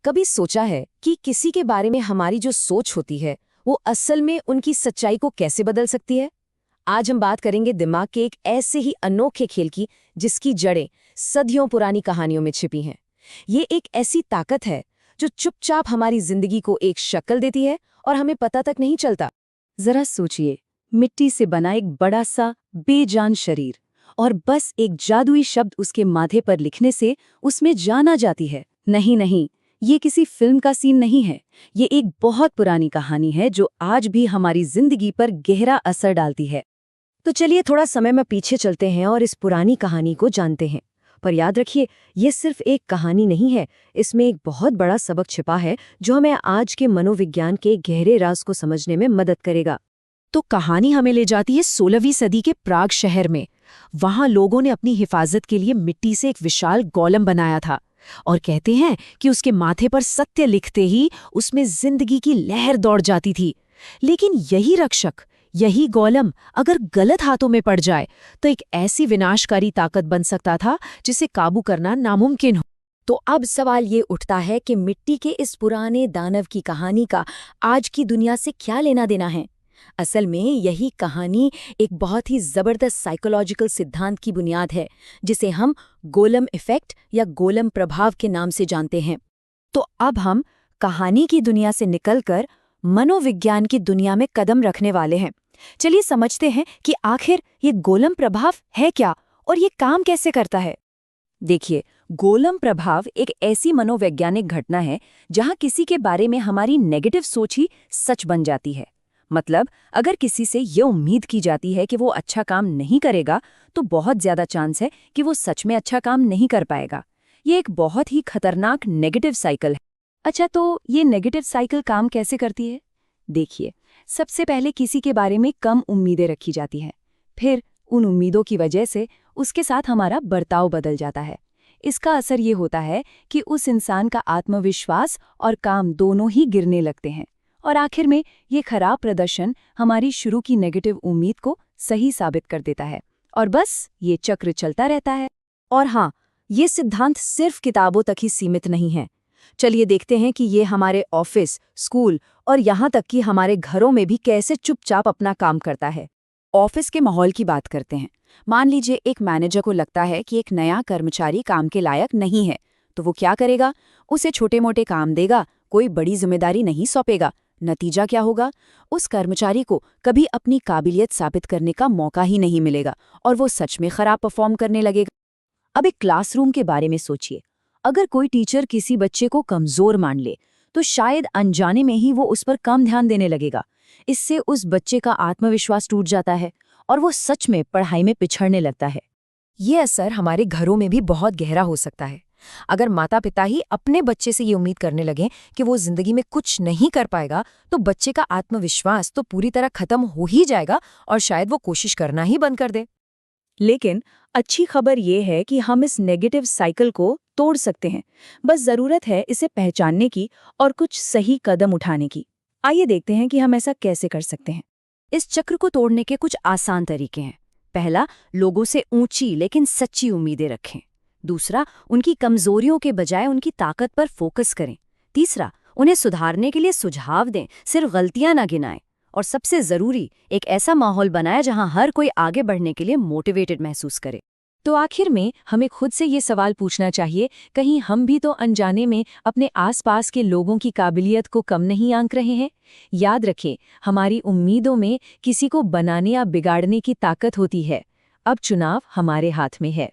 कभी सोचा है कि किसी के बारे में हमारी जो सोच होती है वो असल में उनकी सच्चाई को कैसे बदल सकती है? आज हम बात करेंगे दिमाग के एक ऐसे ही अनोखे खेल की जिसकी जड़ें सदियों पुरानी कहानियों में छिपी हैं। ये एक ऐसी ताकत है जो चुपचाप हमारी जिंदगी को एक शक्ल देती है और हमें पता तक नहीं चलता। जरा सोचिए, मिट्टी से बना एक बड़ा सा बेजान शरीर और बस एक जादुई शब्द उसके माथे पर लिखने से उसमें जान आ जाती है। नहीं, ये किसी फिल्म का सीन नहीं है। ये एक बहुत पुरानी कहानी है जो आज भी हमारी जिंदगी पर गहरा असर डालती है। तो चलिए थोड़ा समय में पीछे चलते हैं और इस पुरानी कहानी को जानते हैं। पर याद रखिए, ये सिर्फ एक कहानी नहीं है, इसमें एक बहुत बड़ा सबक छिपा है जो हमें आज के मनोविज्ञान के गहरे राज को समझने में मदद करेगा। तो कहानी हमें ले जाती है 16वीं सदी के प्राग शहर में। वहां लोगों ने अपनी हिफाजत के लिए मिट्टी से एक विशाल गोलम बनाया था और कहते हैं कि उसके माथे पर सत्य लिखते ही उसमें जिंदगी की लहर दौड़ जाती थी। लेकिन यही रक्षक, यही गोलम अगर गलत हाथों में पड़ जाए तो एक ऐसी विनाशकारी ताकत बन सकता था जिसे काबू करना नामुमकिन हो। तो अब सवाल ये उठता है कि मिट्टी के इस पुराने दानव की कहानी का आज की दुनिया से क्या लेना देना है? असल में यही कहानी एक बहुत ही जबरदस्त साइकोलॉजिकल सिद्धांत की बुनियाद है जिसे हम गोलम इफेक्ट या गोलम प्रभाव के नाम से जानते हैं। तो अब हम कहानी की दुनिया से निकलकर मनोविज्ञान की दुनिया में कदम रखने वाले हैं। चलिए समझते हैं कि आखिर ये गोलम प्रभाव है क्या और ये काम कैसे करता है। देखिए, गोलम प्रभाव एक ऐसी मनोवैज्ञानिक घटना है जहां किसी के बारे में हमारी नेगेटिव सोच ही सच बन जाती है। मतलब अगर किसी से ये उम्मीद की जाती है कि वो अच्छा काम नहीं करेगा तो बहुत ज्यादा चांस है कि वो सच में अच्छा काम नहीं कर पाएगा। ये एक बहुत ही खतरनाक नेगेटिव साइकिल है। अच्छा, तो ये नेगेटिव साइकिल काम कैसे करती है? देखिए, सबसे पहले किसी के बारे में कम उम्मीदें रखी जाती हैं। फिर उन उम्मीदों की वजह से उसके साथ हमारा बर्ताव बदल जाता है। इसका असर ये होता है कि उस इंसान का आत्मविश्वास और काम दोनों ही गिरने लगते हैं और आखिर में ये खराब प्रदर्शन हमारी शुरू की नेगेटिव उम्मीद को सही साबित कर देता है और बस ये चक्र चलता रहता है। और हाँ, ये सिद्धांत सिर्फ किताबों तक ही सीमित नहीं है। चलिए देखते हैं कि ये हमारे ऑफिस, स्कूल और यहाँ तक कि हमारे घरों में भी कैसे चुपचाप अपना काम करता है। ऑफिस के माहौल की बात करते हैं। मान लीजिए एक मैनेजर को लगता है कि एक नया कर्मचारी काम के लायक नहीं है, तो वो क्या करेगा? उसे छोटे मोटे काम देगा, कोई बड़ी जिम्मेदारी नहीं सौंपेगा। नतीजा क्या होगा? उस कर्मचारी को कभी अपनी काबिलियत साबित करने का मौका ही नहीं मिलेगा और वो सच में खराब परफॉर्म करने लगेगा। अब एक क्लासरूम के बारे में सोचिए। अगर कोई टीचर किसी बच्चे को कमजोर मान ले तो शायद अनजाने में ही वो उस पर कम ध्यान देने लगेगा। इससे उस बच्चे का आत्मविश्वास टूट जाता है और वो सच में पढ़ाई में पिछड़ने लगता है। ये असर हमारे घरों में भी बहुत गहरा हो सकता है। अगर माता पिता ही अपने बच्चे से ये उम्मीद करने लगे कि वो जिंदगी में कुछ नहीं कर पाएगा तो बच्चे का आत्मविश्वास तो पूरी तरह खत्म हो ही जाएगा और शायद वो कोशिश करना ही बंद कर दे। लेकिन अच्छी खबर ये है कि हम इस नेगेटिव साइकिल को तोड़ सकते हैं। बस जरूरत है इसे पहचानने की और कुछ सही कदम उठाने की। आइए देखते हैं कि हम ऐसा कैसे कर सकते हैं। इस चक्र को तोड़ने के कुछ आसान तरीके हैं। पहला, लोगों से ऊंची लेकिन सच्ची उम्मीदें रखें। दूसरा, उनकी कमजोरियों के बजाय उनकी ताकत पर फोकस करें। तीसरा, उन्हें सुधारने के लिए सुझाव दें, सिर्फ गलतियां ना गिनाएं। और सबसे जरूरी, एक ऐसा माहौल बनाए जहां हर कोई आगे बढ़ने के लिए मोटिवेटेड महसूस करे। तो आखिर में हमें खुद से ये सवाल पूछना चाहिए, कहीं हम भी तो अनजाने में अपने आसपास के लोगों की काबिलियत को कम नहीं आंक रहे हैं? याद रखें, हमारी उम्मीदों में किसी को बनाने या बिगाड़ने की ताकत होती है। अब चुनाव हमारे हाथ में है।